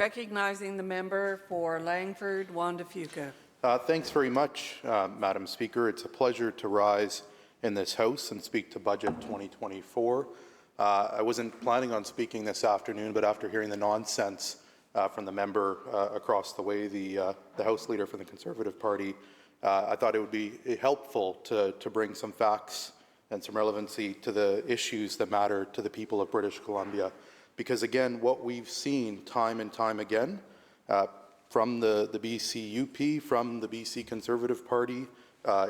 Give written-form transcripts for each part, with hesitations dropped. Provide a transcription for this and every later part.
Recognizing the member for Langford, Wanda Fuca. Thanks very much, Madam Speaker. It's a pleasure to rise in this House and speak to Budget 2024. I wasn't planning on speaking this afternoon, but after hearing the nonsense from the member across the way, the House Leader for the Conservative Party, I thought it would be helpful to bring some facts and some relevancy to the issues that matter to the people of British Columbia. Because again, what we've seen time and time again from the BC UP, from the BC Conservative Party,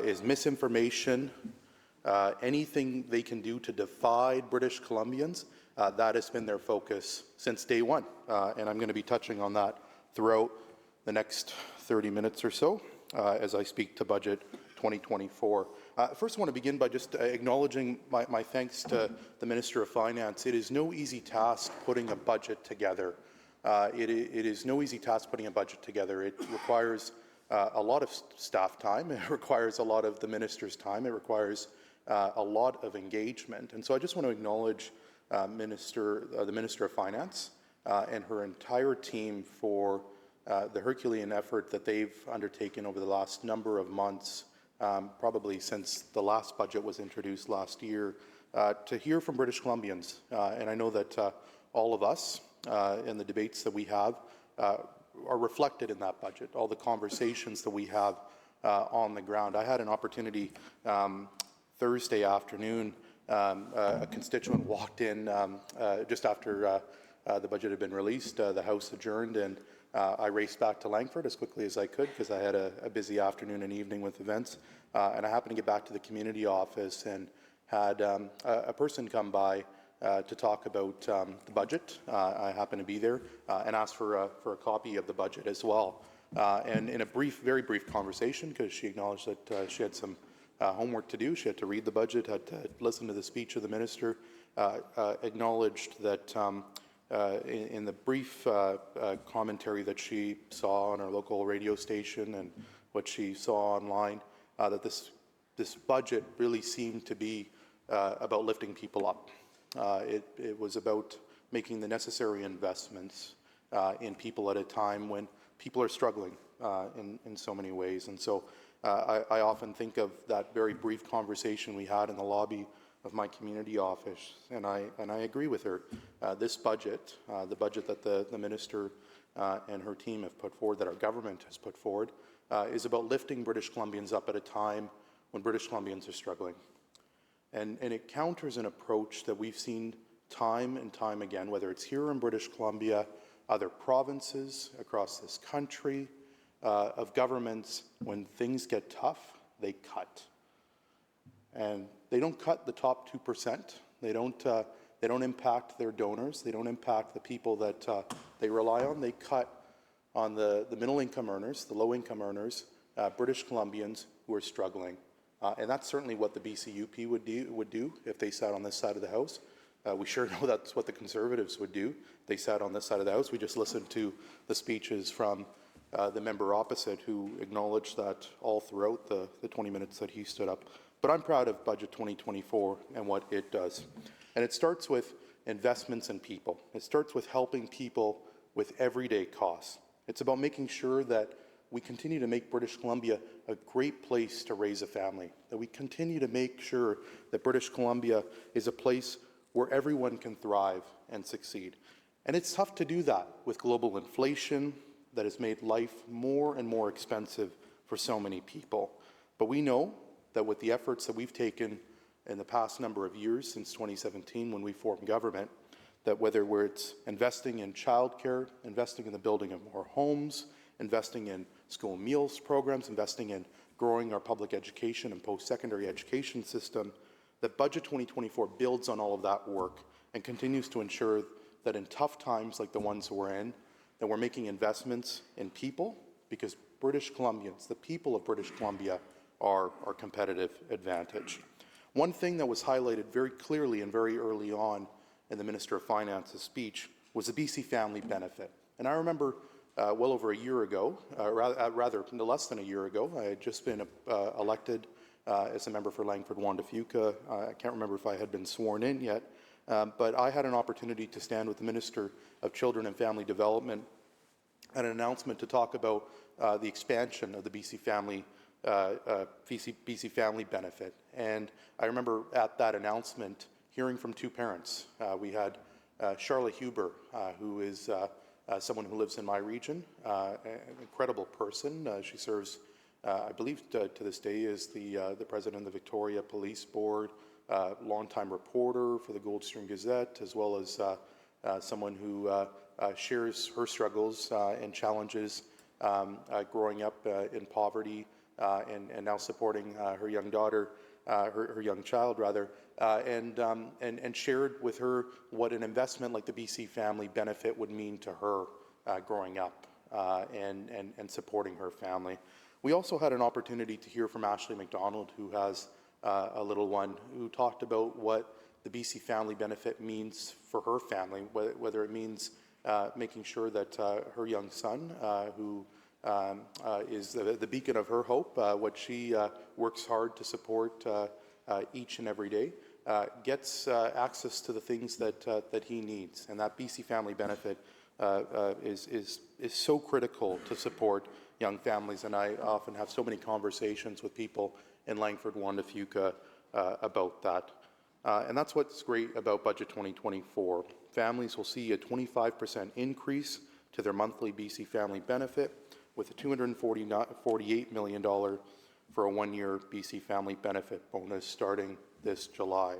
is misinformation. Anything they can do to divide British Columbians, that has been their focus since day one. And I'm going to be touching on that throughout the next 30 minutes or so as I speak to Budget 2024. First, I want to begin by just acknowledging my thanks to the Minister of Finance. It is no easy task putting a budget together. It is no easy task putting a budget together. It requires a lot of staff time. It requires a lot of the minister's time. It requires a lot of engagement. And so I just want to acknowledge the Minister of Finance and her entire team for the Herculean effort that they've undertaken over the last number of months, probably since the last budget was introduced last year, to hear from British Columbians. And I know that all of us in the debates that we have are reflected in that budget, all the conversations that we have on the ground. I had an opportunity Thursday afternoon. A constituent walked in just after the budget had been released. The House adjourned, and I raced back to Langford as quickly as I could because I had a busy afternoon and evening with events. And I happened to get back to the community office and had a person come by to talk about the budget. I happened to be there and asked for a copy of the budget as well. And in a very brief conversation, because she acknowledged that she had some homework to do, she had to read the budget, had to listen to the speech of the minister, acknowledged that in the brief commentary that she saw on her local radio station and what she saw online, that this budget really seemed to be about lifting people up. It was about making the necessary investments in people at a time when people are struggling in so many ways. And so I often think of that very brief conversation we had in the lobby of my community office, and I agree with her. This budget, the budget that the minister and her team have put forward, that our government has put forward, is about lifting British Columbians up at a time when British Columbians are struggling. And it counters an approach that we've seen time and time again, whether it's here in British Columbia, other provinces across this country, of governments. When things get tough, they cut. And they don't cut the top 2%. They don't impact their donors. They don't impact the people that they rely on. They cut on the middle income earners, the low income earners, British Columbians who are struggling. And that's certainly what the BC UP would do if they sat on this side of the House. We sure know that's what the Conservatives would do. They sat on this side of the House. We just listened to the speeches from the member opposite, who acknowledged that all throughout the 20 minutes that he stood up. But I'm proud of Budget 2024 and what it does. And it starts with investments in people. It starts with helping people with everyday costs. It's about making sure that we continue to make British Columbia a great place to raise a family, that we continue to make sure that British Columbia is a place where everyone can thrive and succeed. And it's tough to do that with global inflation that has made life more and more expensive for so many people. But we know that with the efforts that we've taken in the past number of years, since 2017 when we formed government, that whether it's investing in childcare, investing in the building of more homes, investing in school meals programs, investing in growing our public education and post-secondary education system, that Budget 2024 builds on all of that work and continues to ensure that in tough times like the ones we're in, that we're making investments in people, because British Columbians, the people of British Columbia, are our competitive advantage. One thing that was highlighted very clearly and very early on in the Minister of Finance's speech was the BC Family Benefit. And I remember well over a year ago, rather less than a year ago, I had just been elected as a member for Langford Wanda Fuca. I can't remember if I had been sworn in yet, but I had an opportunity to stand with the Minister of Children and Family Development and an announcement to talk about the expansion of the BC Family Benefit. And I remember at that announcement hearing from two parents. We had Charlotte Huber, who is someone who lives in my region, an incredible person. She serves, I believe, to this day is the president of the Victoria Police Board, longtime reporter for the Goldstream Gazette, as well as someone who shares her struggles and challenges growing up in poverty and now supporting her young daughter, her young child rather, and shared with her what an investment like the BC Family Benefit would mean to her growing up and supporting her family. We also had an opportunity to hear from Ashley McDonald, who has a little one, who talked about what the BC Family Benefit means for her family, whether it means making sure that her young son, who is the beacon of her hope, what she works hard to support each and every day, gets access to the things that he needs. And that BC Family Benefit is so critical to support young families, and I often have so many conversations with people in Langford, Juan de Fuca about that. And that's what's great about Budget 2024. Families will see a 25% increase to their monthly BC Family Benefit, with a $248 million for a one-year BC Family Benefit bonus starting this July.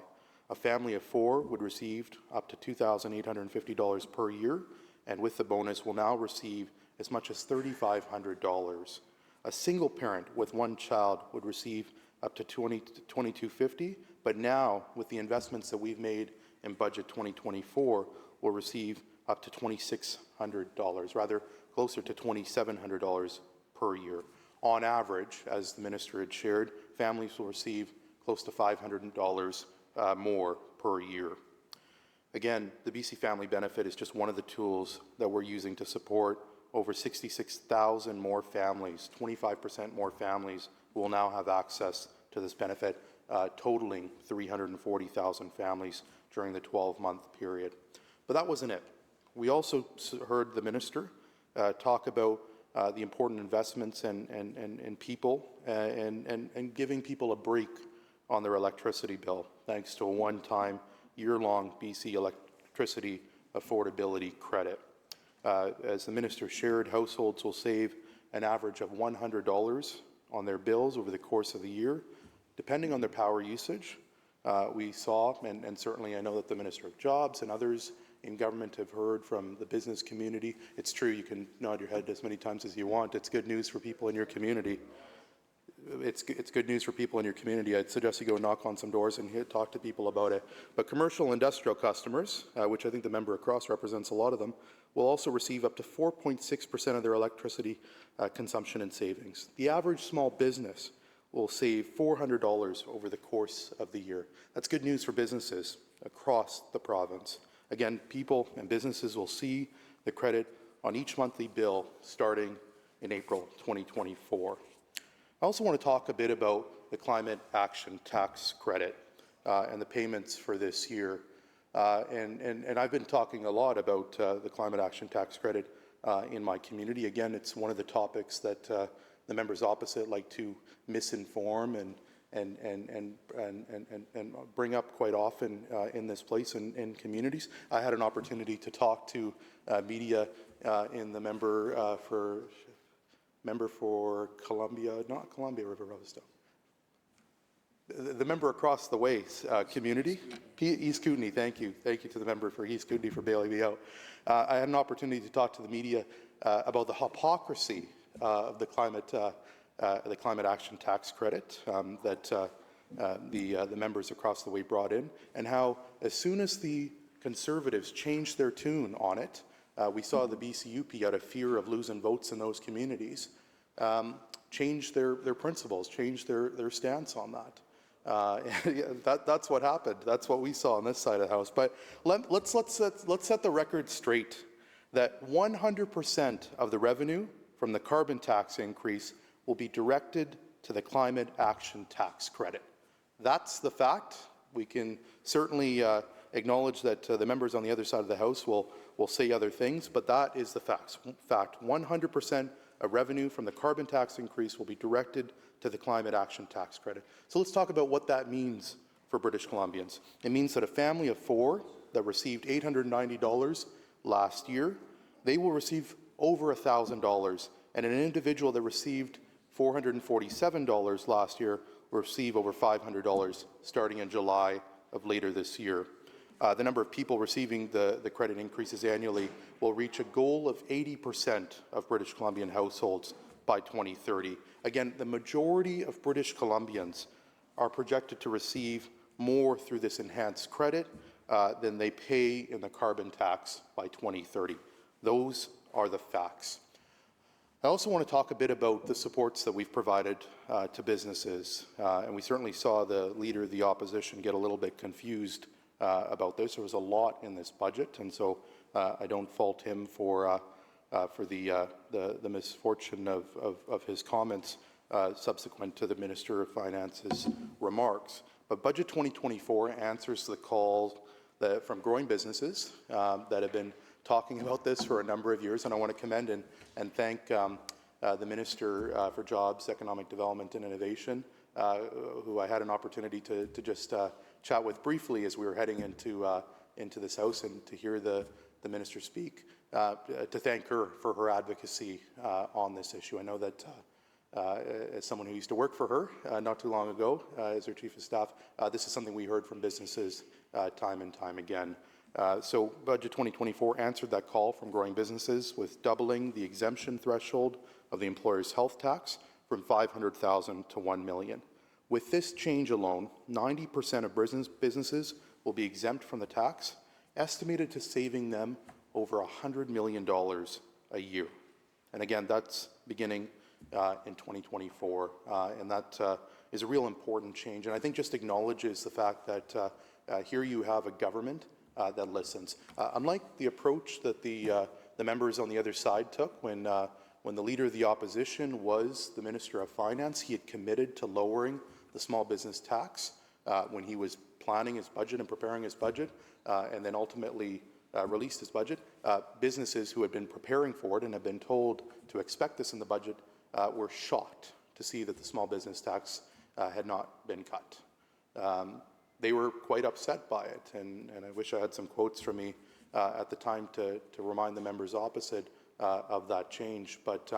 A family of four would receive up to $2,850 per year, and with the bonus will now receive as much as $3,500. A single parent with one child would receive up to $2,250, but now with the investments that we've made in Budget 2024, will receive up to $2,600, rather closer to $2,700 per year. On average, as the Minister had shared, families will receive close to $500 more per year. Again, the BC Family Benefit is just one of the tools that we're using to support over 66,000 more families, 25% more families will now have access to this benefit, totaling 340,000 families during the 12-month period. But that wasn't it. We also heard the Minister talk about the important investments in people and giving people a break on their electricity bill, thanks to a one-time, year-long BC electricity affordability credit. As the Minister shared, households will save an average of $100 on their bills over the course of the year, depending on their power usage. We saw, and certainly I know that the Minister of Jobs and others in government have heard from the business community. It's true, you can nod your head as many times as you want. It's good news for people in your community. It's good news for people in your community. I'd suggest you go knock on some doors and talk to people about it. But commercial industrial customers, which I think the member across represents a lot of them, will also receive up to 4.6% of their electricity consumption and savings. The average small business will save $400 over the course of the year. That's good news for businesses across the province. Again, people and businesses will see the credit on each monthly bill starting in April 2024. I also want to talk a bit about the Climate Action Tax Credit and the payments for this year. And I've been talking a lot about the Climate Action Tax Credit in my community. Again, it's one of the topics that the members opposite like to misinform and bring up quite often in this place and in communities. I had an opportunity to talk to media in the member for Columbia, not Columbia River Rosetown. The member across the way community, East Kootenay, thank you. Thank you to the member for East Kootenay for bailing me out. I had an opportunity to talk to the media about the hypocrisy of the Climate Action Tax Credit that the members across the way brought in, and how as soon as the Conservatives changed their tune on it, we saw the BCUP, out of fear of losing votes in those communities, change their principles, change their stance on that. That's what happened. That's what we saw on this side of the house. But let's set the record straight that 100% of the revenue from the carbon tax increase will be directed to the Climate Action Tax Credit. That's the fact. We can certainly acknowledge that the members on the other side of the House will say other things, but that is the fact. 100% of revenue from the carbon tax increase will be directed to the Climate Action Tax Credit. So let's talk about what that means for British Columbians. It means that a family of 4 that received $890 last year, they will receive over $1,000, and an individual that received $447 last year will receive over $500 starting in July of later this year. The number of people receiving the credit increases annually will reach a goal of 80% of British Columbian households by 2030. Again, the majority of British Columbians are projected to receive more through this enhanced credit than they pay in the carbon tax by 2030. Those are the facts. I also want to talk a bit about the supports that we've provided to businesses, and we certainly saw the Leader of the Opposition get a little bit confused about this. There was a lot in this budget, and so I don't fault him for the misfortune of his comments subsequent to the Minister of Finance's remarks. But Budget 2024 answers the call from growing businesses that have been talking about this for a number of years, and I want to commend and thank the Minister for Jobs, Economic Development and Innovation, who I had an opportunity to just chat with briefly as we were heading into this House and to hear the Minister speak, to thank her for her advocacy on this issue. I know that as someone who used to work for her not too long ago as her Chief of Staff, this is something we heard from businesses time and time again. So Budget 2024 answered that call from growing businesses with doubling the exemption threshold of the employer's health tax from $500,000 to $1 million. With this change alone, 90% of businesses will be exempt from the tax, estimated to saving them over $100 million a year. And again, that's beginning in 2024, and that is a real important change. And I think just acknowledges the fact that here you have a government that listens. Unlike the approach that the members on the other side took when the Leader of the Opposition was the Minister of Finance, he had committed to lowering the small business tax when he was planning his budget and preparing his budget, and then ultimately released his budget. Businesses who had been preparing for it and had been told to expect this in the budget were shocked to see that the small business tax had not been cut. They were quite upset by it, and I wish I had some quotes from me at the time to remind the members opposite of that change. But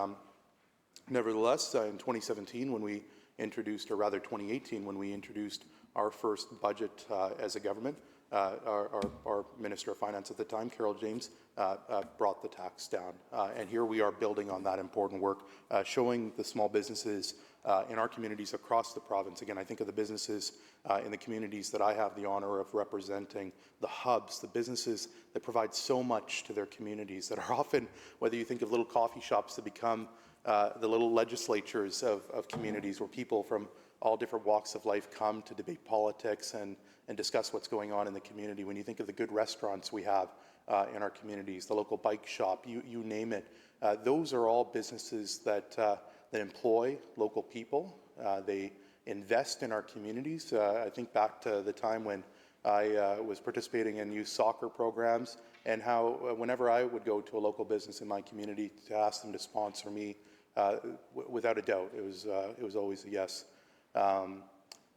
nevertheless, in 2017, when we introduced, or rather 2018, when we introduced our first budget as a government, our Minister of Finance at the time, Carol James, brought the tax down. And here we are building on that important work, showing the small businesses in our communities across the province. Again, I think of the businesses in the communities that I have the honour of representing, the hubs, the businesses that provide so much to their communities, that are often, whether you think of little coffee shops that become the little legislatures of communities where people from all different walks of life come to debate politics and discuss what's going on in the community. When you think of the good restaurants we have in our communities, the local bike shop, you name it, those are all businesses that employ local people. They invest in our communities. I think back to the time when I was participating in youth soccer programs, and how whenever I would go to a local business in my community to ask them to sponsor me, without a doubt, it was always a yes.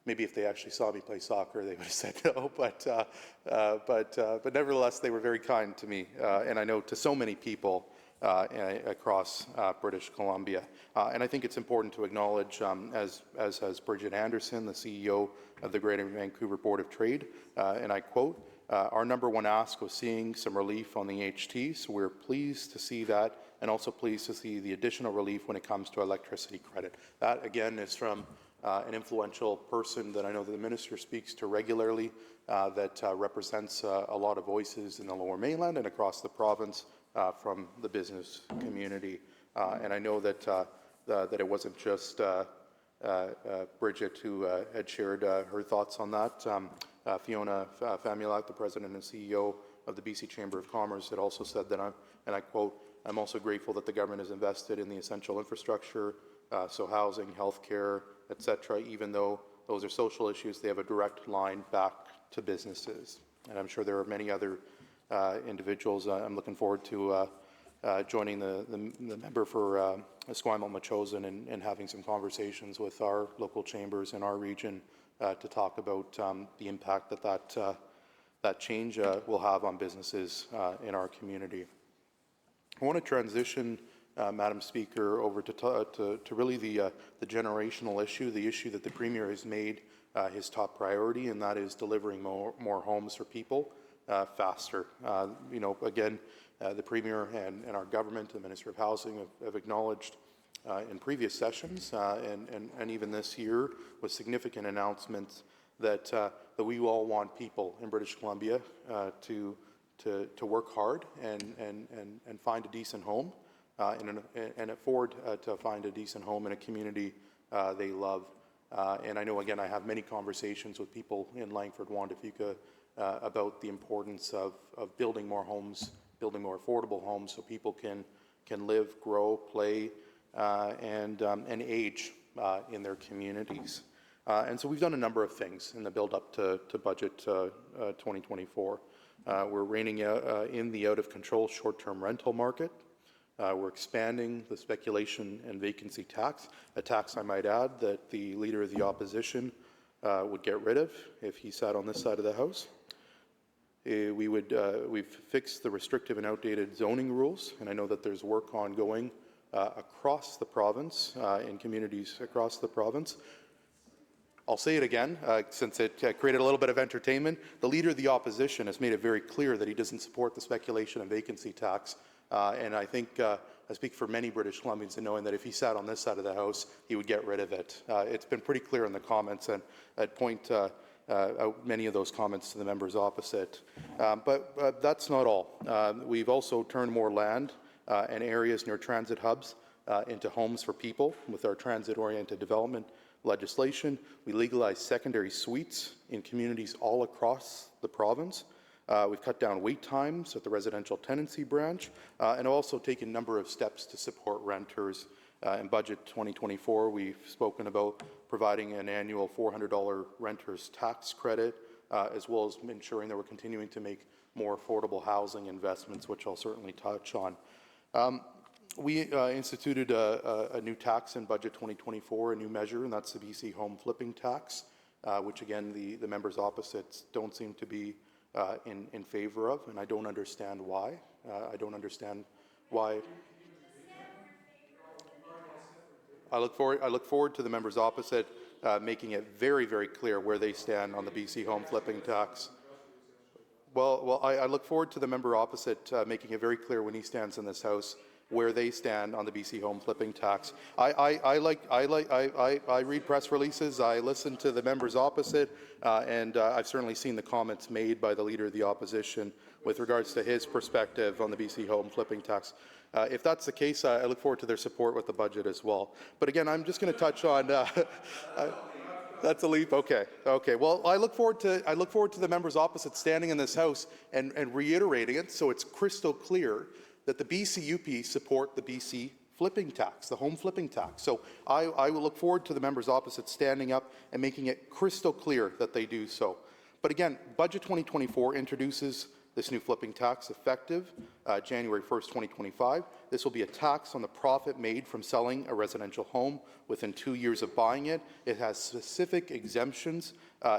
Maybe if they actually saw me play soccer, they would have said no. But nevertheless, they were very kind to me, and I know to so many people across British Columbia. And I think it's important to acknowledge, as has Bridget Anderson, the CEO of the Greater Vancouver Board of Trade, and I quote, "Our number one ask was seeing some relief on the HT, so we're pleased to see that, and also pleased to see the additional relief when it comes to electricity credit." That, again, is from an influential person that I know that the Minister speaks to regularly, that represents a lot of voices in the Lower Mainland and across the province from the business community. And I know that it wasn't just Bridget who had shared her thoughts on that. Fiona Famulak, the President and CEO of the BC Chamber of Commerce, had also said that, and I quote, "I'm also grateful that the government has invested in the essential infrastructure, so housing, healthcare, etc. Even though those are social issues, they have a direct line back to businesses." and I'm sure there are many other individuals. I'm looking forward to joining the member for Esquimalt-Metchosin and having some conversations with our local chambers in our region to talk about the impact that change will have on businesses in our community. I want to transition, Madam Speaker, over to really the generational issue, the issue that the Premier has made his top priority, and that is delivering more homes for people faster. Again, the Premier and our government, the Minister of Housing, have acknowledged in previous sessions and even this year with significant announcements that we all want people in British Columbia to work hard and find a decent home and afford to find a decent home in a community they love. And I know, again, I have many conversations with people in Langford, Juan de Fuca, about the importance of building more homes, building more affordable homes so people can live, grow, play, and age in their communities. And so we've done a number of things in the build-up to Budget 2024. We're reining in the out-of-control short-term rental market. We're expanding the speculation and vacancy tax, a tax, I might add, that the Leader of the Opposition would get rid of if he sat on this side of the House. We've fixed the restrictive and outdated zoning rules, and I know that there's work ongoing across the province, in communities across the province. I'll say it again, since it created a little bit of entertainment. The Leader of the Opposition has made it very clear that he doesn't support the speculation and vacancy tax, and I think I speak for many British Columbians in knowing that if he sat on this side of the House, he would get rid of it. It's been pretty clear in the comments, and I'd point out many of those comments to the members opposite. But that's not all. We've also turned more land and areas near transit hubs into homes for people with our transit-oriented development legislation. We legalized secondary suites in communities all across the province. We've cut down wait times at the residential tenancy branch and also taken a number of steps to support renters. In Budget 2024, we've spoken about providing an annual $400 renters tax credit, as well as ensuring that we're continuing to make more affordable housing investments, which I'll certainly touch on. We instituted a new tax in Budget 2024, a new measure, and that's the BC Home Flipping Tax, which again the members opposite don't seem to be in favor of, and I don't understand why. I don't understand why. I look forward to the members opposite making it very, very clear where they stand on the BC Home Flipping Tax. Well, I look forward to the member opposite making it very clear when he stands in this House where they stand on the BC Home Flipping Tax. I read press releases, I listen to the members opposite, and I've certainly seen the comments made by the Leader of the Opposition with regards to his perspective on the BC Home Flipping Tax. If that's the case, I look forward to their support with the budget as well. But again, I'm just going to touch on. That's a leap. Okay. Well, I look forward to the members opposite standing in this House and reiterating it so it's crystal clear that the BCUP support the BC flipping tax, the home flipping tax. So I will look forward to the members opposite standing up and making it crystal clear that they do so. But again, Budget 2024 introduces this new flipping tax effective January 1st, 2025. This will be a tax on the profit made from selling a residential home within 2 years of buying it. It has specific exemptions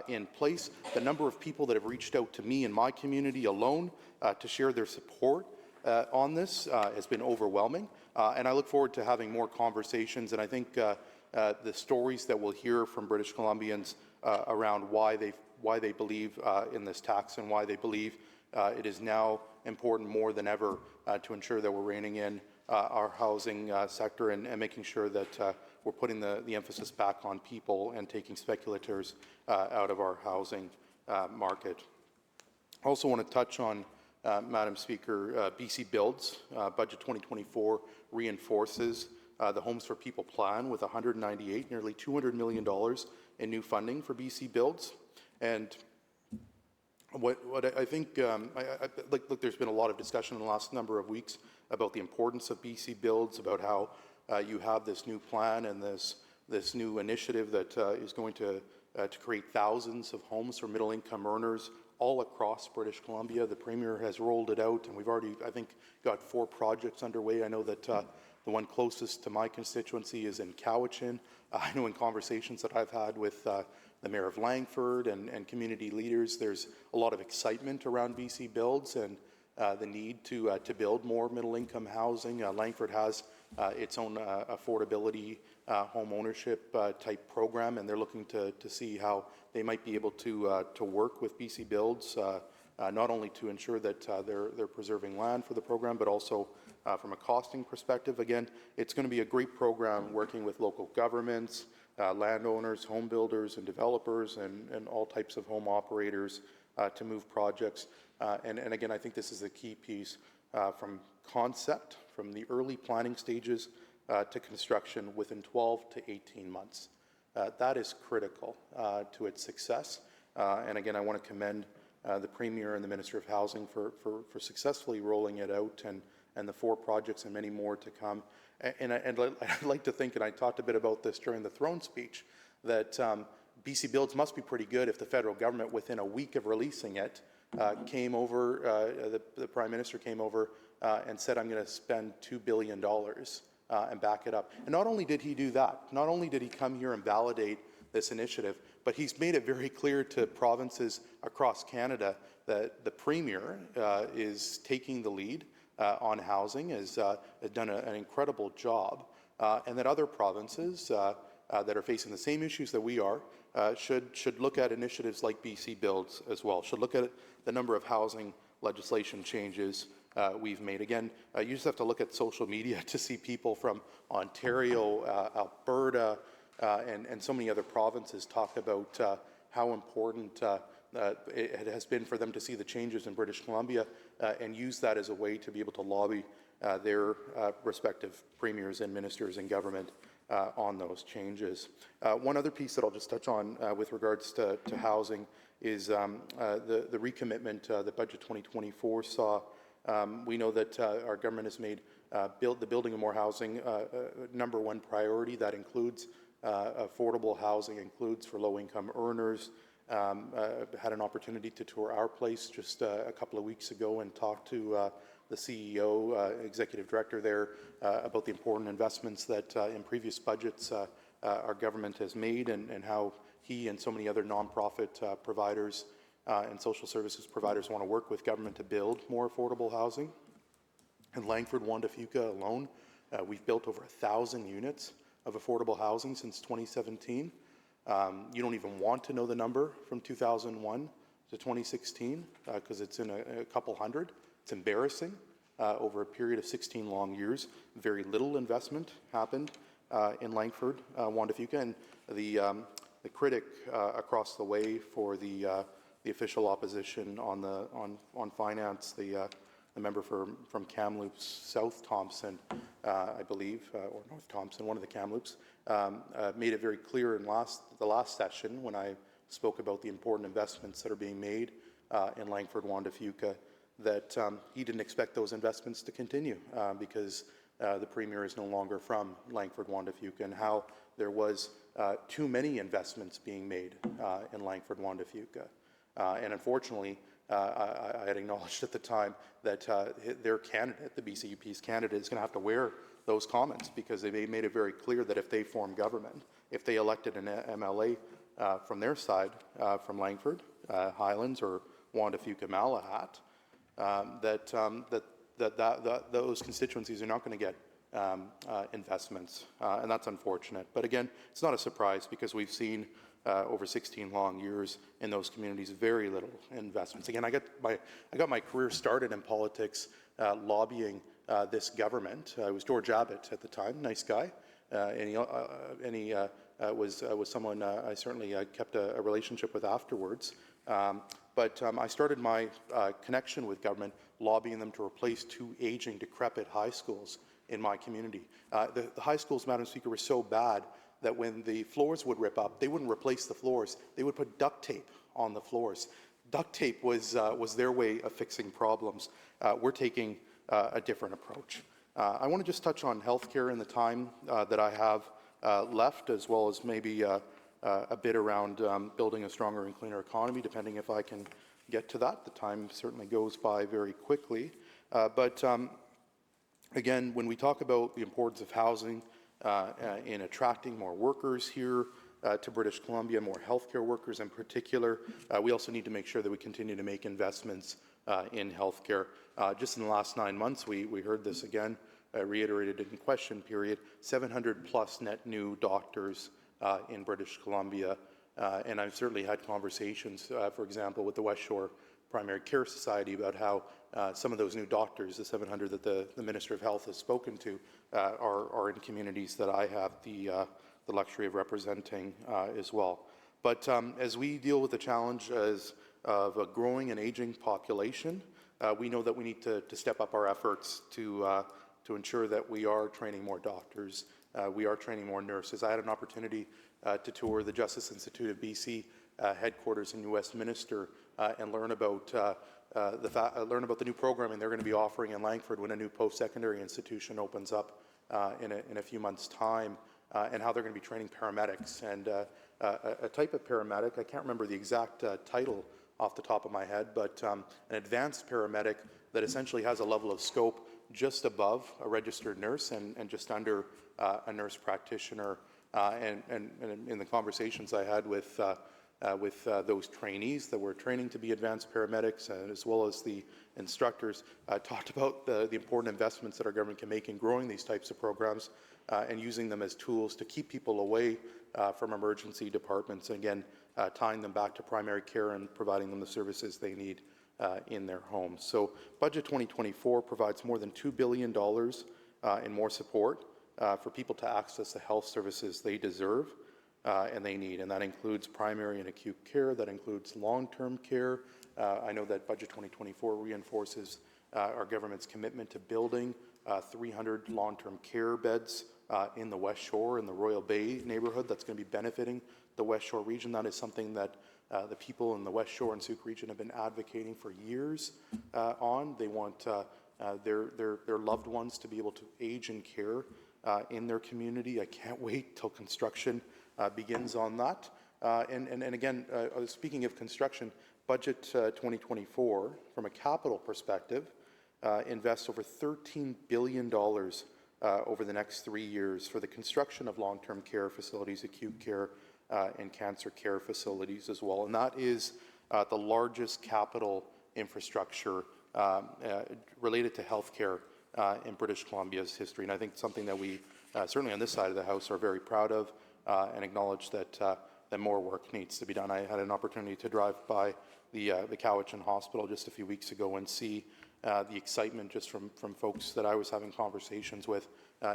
in place. The number of people that have reached out to me in my community alone to share their support on this has been overwhelming, and I look forward to having more conversations, and I think the stories that we'll hear from British Columbians around why they believe in this tax and why they believe it is now important more than ever to ensure that we're reining in our housing sector and making sure that we're putting the emphasis back on people and taking speculators out of our housing market. I also want to touch on Madam Speaker, BC Builds. Budget 2024 reinforces the Homes for People plan with $198, nearly $200 million in new funding for BC Builds. And what I think, look, there's been a lot of discussion in the last number of weeks about the importance of BC Builds, about how you have this new plan and this new initiative that is going to create thousands of homes for middle-income earners all across British Columbia. The Premier has rolled it out, and we've already, I think, got 4 projects underway. I know that the one closest to my constituency is in Cowichan. I know in conversations that I've had with the Mayor of Langford and community leaders, there's a lot of excitement around BC Builds and the need to build more middle-income housing. Langford has its own affordability home ownership type program, and they're looking to see how they might be able to work with BC Builds, not only to ensure that they're preserving land for the program, but also from a costing perspective. Again, it's going to be a great program working with local governments, landowners, home builders, and developers, and all types of home operators to move projects. And again, I think this is a key piece from concept, from the early planning stages to construction within 12 to 18 months. That is critical to its success. And again, I want to commend the Premier and the Minister of Housing for successfully rolling it out, and the 4 projects and many more to come. And I'd like to think, and I talked a bit about this during the throne speech, that BC Builds must be pretty good if the federal government, within a week of releasing it, came over, the Prime Minister came over and said, I'm going to spend $2 billion and back it up. And not only did he do that, not only did he come here and validate this initiative, but he's made it very clear to provinces across Canada that the Premier is taking the lead on housing, has done an incredible job, and that other provinces that are facing the same issues that we are should look at initiatives like BC Builds as well, should look at the number of housing legislation changes we've made. Again, you just have to look at social media to see people from Ontario, Alberta, and so many other provinces talk about how important it has been for them to see the changes in British Columbia and use that as a way to be able to lobby their respective premiers and ministers in government on those changes. One other piece that I'll just touch on with regards to housing is the recommitment that Budget 2024 saw. We know that our government has made the building of more housing number 1 priority. That includes affordable housing, includes for low-income earners. Had an opportunity to tour our place just a couple of weeks ago and talk to the CEO, executive director there, about the important investments that in previous budgets our government has made, and how he and so many other nonprofit providers and social services providers want to work with government to build more affordable housing. In Langford, Juan de Fuca alone, we've built over 1,000 units of affordable housing since 2017. You don't even want to know the number from 2001 to 2016 because it's in a couple hundred. It's embarrassing. Over a period of 16 long years, very little investment happened in Langford, Juan de Fuca, and the critic across the way for the official opposition on finance, the member from Kamloops, South Thompson, I believe, or North Thompson, one of the Kamloops, made it very clear in the last session when I spoke about the important investments that are being made in Langford, Juan de Fuca, that he didn't expect those investments to continue because the Premier is no longer from Langford, Juan de Fuca, and how there was too many investments being made in Langford, Juan de Fuca. And unfortunately, I had acknowledged at the time that their candidate, the BCUP's candidate, is going to have to wear those comments because they made it very clear that if they form government, if they elected an MLA from their side, from Langford, Highlands, or Juan de Fuca, Malahat, that those constituencies are not going to get investments, and that's unfortunate. But again, it's not a surprise because we've seen over 16 long years in those communities very little investments. Again, I got my career started in politics lobbying this government. I was George Abbott at the time, nice guy, and he was someone I certainly kept a relationship with afterwards. But I started my connection with government lobbying them to replace 2 aging, decrepit high schools in my community. The high schools, Madam Speaker, were so bad that when the floors would rip up, they wouldn't replace the floors. They would put duct tape on the floors. Duct tape was their way of fixing problems. We're taking a different approach. I want to just touch on healthcare in the time that I have left, as well as maybe a bit around building a stronger and cleaner economy, depending if I can get to that. The time certainly goes by very quickly. Again, when we talk about the importance of housing in attracting more workers here to British Columbia, more healthcare workers in particular, we also need to make sure that we continue to make investments in healthcare. Just in the last 9 months, we heard this again, reiterated in question period, 700 plus net new doctors in British Columbia. And I've certainly had conversations, for example, with the West Shore Primary Care Society about how some of those new doctors, the 700 that the Minister of Health has spoken to, are in communities that I have the luxury of representing as well. But as we deal with the challenge of a growing and aging population, we know that we need to step up our efforts to ensure that we are training more doctors, we are training more nurses. I had an opportunity to tour the Justice Institute of BC headquarters in Westminster and learn about the new programming they're going to be offering in Langford when a new post-secondary institution opens up in a few months' time, and how they're going to be training paramedics. And a type of paramedic, I can't remember the exact title off the top of my head, but an advanced paramedic that essentially has a level of scope just above a registered nurse and just under a nurse practitioner. And in the conversations I had with those trainees that were training to be advanced paramedics, as well as the instructors, talked about the important investments that our government can make in growing these types of programs and using them as tools to keep people away from emergency departments, and again, tying them back to primary care and providing them the services they need in their homes. So Budget 2024 provides more than $2 billion in more support for people to access the health services they deserve and they need, and that includes primary and acute care, that includes long-term care. I know that Budget 2024 reinforces our government's commitment to building 300 long-term care beds in the West Shore, in the Royal Bay neighbourhood. That's going to be benefiting the West Shore region. That is something that the people in the West Shore and Sooke region have been advocating for years on. They want their loved ones to be able to age in care in their community. I can't wait till construction begins on that. And again, speaking of construction, Budget 2024, from a capital perspective, invests over $13 billion over the next 3 years for the construction of long-term care facilities, acute care, and cancer care facilities as well. And that is the largest capital infrastructure related to healthcare in British Columbia's history. And I think something that we, certainly on this side of the House, are very proud of and acknowledge that more work needs to be done. I had an opportunity to drive by the Cowichan Hospital just a few weeks ago and see the excitement just from folks that I was having conversations with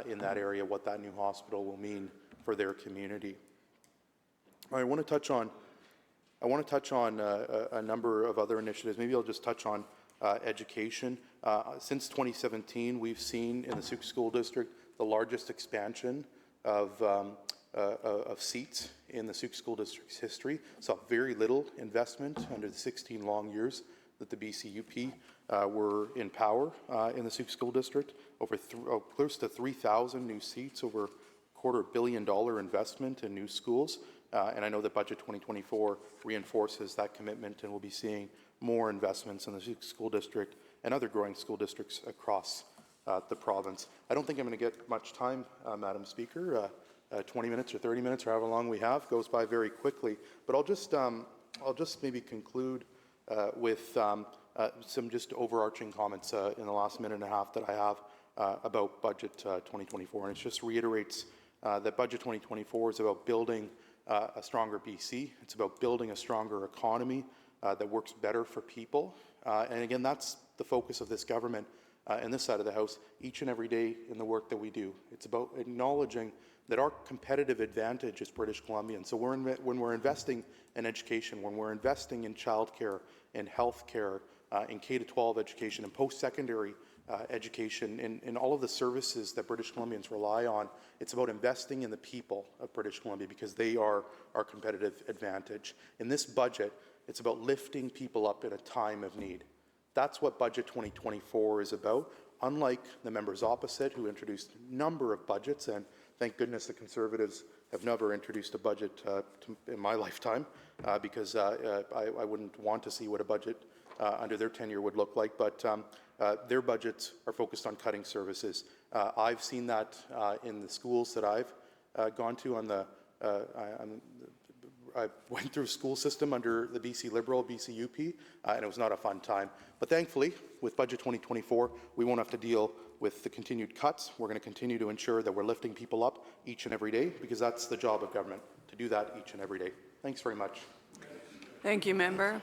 in that area, what that new hospital will mean for their community. I want to touch on a number of other initiatives. Maybe I'll just touch on education. Since 2017, we've seen in the Sooke School District the largest expansion of seats in the Sooke School District's history. Saw very little investment under the 16 long years that the BCUP were in power in the Sooke School District. Over close to 3,000 new seats, over $250 million investment in new schools. And I know that Budget 2024 reinforces that commitment, and we'll be seeing more investments in the Sooke School District and other growing school districts across the province. I don't think I'm going to get much time, Madam Speaker. 20 minutes or 30 minutes, or however long we have, goes by very quickly. But I'll just maybe conclude with some just overarching comments in the last minute and a half that I have about Budget 2024, and it just reiterates that Budget 2024 is about building a stronger BC. It's about building a stronger economy that works better for people. And again, that's the focus of this government and this side of the House each and every day in the work that we do. It's about acknowledging that our competitive advantage is British Columbian. So when we're investing in education, when we're investing in childcare, in healthcare, in K-12 education, and post-secondary education, in all of the services that British Columbians rely on, it's about investing in the people of British Columbia because they are our competitive advantage. In this budget, it's about lifting people up in a time of need. That's what Budget 2024 is about. unlike the members opposite who introduced a number of budgets, and thank goodness the Conservatives have never introduced a budget in my lifetime because I wouldn't want to see what a budget under their tenure would look like, but their budgets are focused on cutting services. I've seen that in the schools that I've gone to I went through a school system under the BC Liberal, BC UP, and it was not a fun time. But thankfully, with Budget 2024, we won't have to deal with the continued cuts. We're going to continue to ensure that we're lifting people up each and every day, because that's the job of government, to do that each and every day. Thanks very much. Thank you, member.